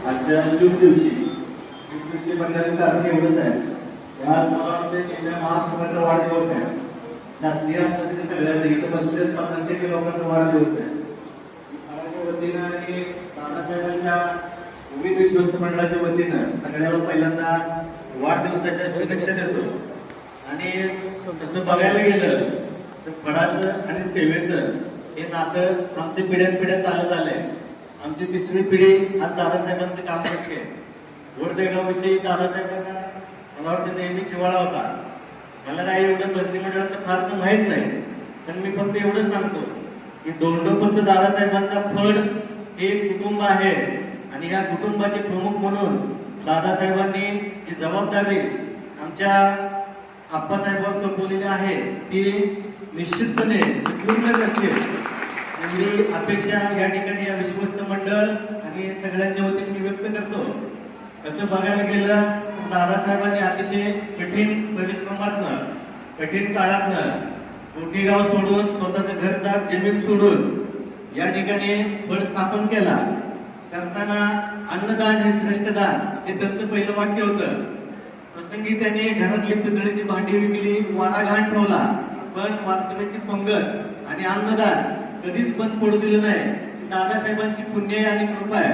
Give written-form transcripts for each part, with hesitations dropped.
आजच्या शुभ दिवशी मंडळाचं कारण एवढंच आहे. आज मला वाटतं इंडिया महासंघाचा वाढदिवस आहे. शास्त्रीय असतात ते सगळ्यांना इथं बसलेच 50 लोकांचा वाढदिवस आहे. महाराष्ट्राच्या वतीनं आणि दादासाहेबांच्या विविध विश्वस्त मंडळाच्या वतीनं सगळ्यांना पहिल्यांदा वाढदिवसाच्या शुभेच्छा देतो. आणि तसं बघायला गेलं तर फळाचं आणि सेवेचं हे नातं आमच्या पिढ्यानपिढ्या चालत आलंय. आमची 3री पिढी आज दादासाहेबांचं काम करते. वडदेगावविषयी दादासाहेबांना मला वाटतं नेहमी जिव्हाळा होता. मला काही एवढं बसनी मंडळाचं फारसं माहीत नाही, पण मी फक्त एवढंच सांगतो की दोंडोपंत दादासाहेबांचा फड हे कुटुंब आहे. आणि या कुटुंबाचे प्रमुख म्हणून दादासाहेबांनी जी जबाबदारी आमच्या आप्पासाहेबांवर सोपवलेली आहे ती निश्चितपणे पूर्ण करतील एवढी अपेक्षा या ठिकाणी या विश्वस्त मंडळ आणि सगळ्यांच्या वतीने मी व्यक्त करतो. तसं बघायला गेलं तर दादासाहेबांनी अतिशय कठीण परिश्रमातनं कठीण काळातनं मोठी गाव सोडून स्वतःचं घरदार जमीन सोडून या ठिकाणी फड स्थापन केला. करताना अन्नदान हे श्रेष्ठ दान हे त्यांचं पहिलं वाक्य होतं. प्रसंगी त्यांनी घरातली पितळेची भांडी विकली, वाडा घाण ठेवला, पण वारकऱ्याची पंगत आणि अन्नदान कधीच बंद पडू दिलं नाही. दादासाहेबांची पुण्य आणि कृपा आहे.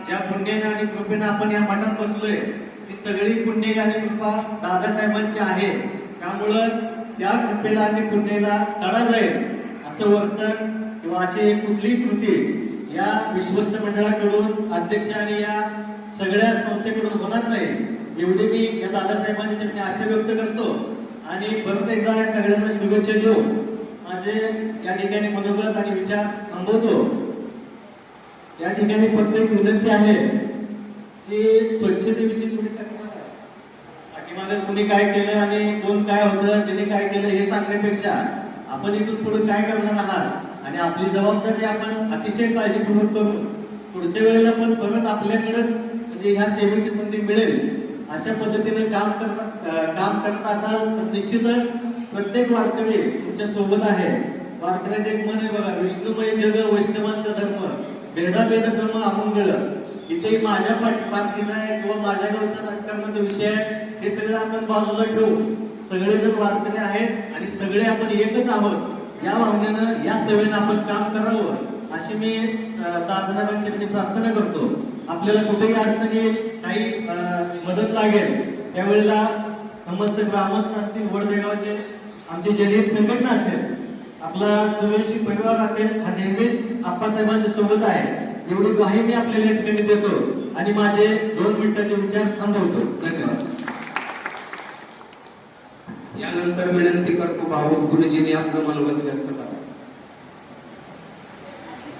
ज्या पुण्याने आणि कृपेने आपण या मठात बसलोय ती सगळी पुण्य आणि कृपा दादासाहेबांची आहे. त्यामुळं त्या कृपेला आणि पुण्याला तडा जाईल असं वर्तन किंवा अशी कुठलीही कृती या विश्वस्त मंडळाकडून अध्यक्ष आणि या सगळ्या संस्थेकडून होणार नाही एवढी मी या दादासाहेबांची आशा व्यक्त करतो. आणि परत एकदा या सगळ्यांना शुभेच्छा देऊ माझे या ठिकाणी मनोगत आणि विचार थांबवतो. या ठिकाणी फक्त एक विनंती आहे की स्वच्छतेविषयी कोणी पाठीमागे कोणी काय केलं आणि कोण काय होतं ज्याने काय केलं हे सांगण्यापेक्षा आपण इथून पुढे काय करणार आहात आणि आपली जबाबदारी आपण अतिशय काळजीपूर्वक करू पुढच्या वेळेला पण परत आपल्याकडेच म्हणजे ह्या सेवेची संधी मिळेल अशा पद्धतीने काम करत असाल तर निश्चितच प्रत्येक वारकरी तुमच्या सोबत आहे. वारकऱ्याचे एक मन आहे बघा, विष्णुमय जग वैष्णवांचा धर्म भेदाभेद क्रम अमंगळ. इथे माझ्या पाठीला आहे किंवा माझ्या गावचा राजकारणाचा विषय आहे हे सगळं आपण बाजूला ठेवू. सगळेजण वारकरी आहेत आणि सगळे आपण एकच आहोत या भावनेनं या सेवेनं आपण काम करावं अशी मी दादासाहेबांची प्रार्थना करतो. आपल्याला कुठेही अडचण येईल काही मदत लागेल त्यावेळेला समस्त ग्रामस्थ असतील, वडदेगावचे आमचे जनहित संघटना असेल, आपला सूर्यवंशी परिवार असेल हा नेहमीच आप्पासाहेबांच्या सोबत आहे एवढी ग्वाही मी आपल्याला या ठिकाणी देतो आणि माझे 2 मिनिटाचे विचार थांबवतो. धन्यवाद. यानंतर विनंती करतो भाऊ गुरुजींनी आपलं मनोगत व्यक्त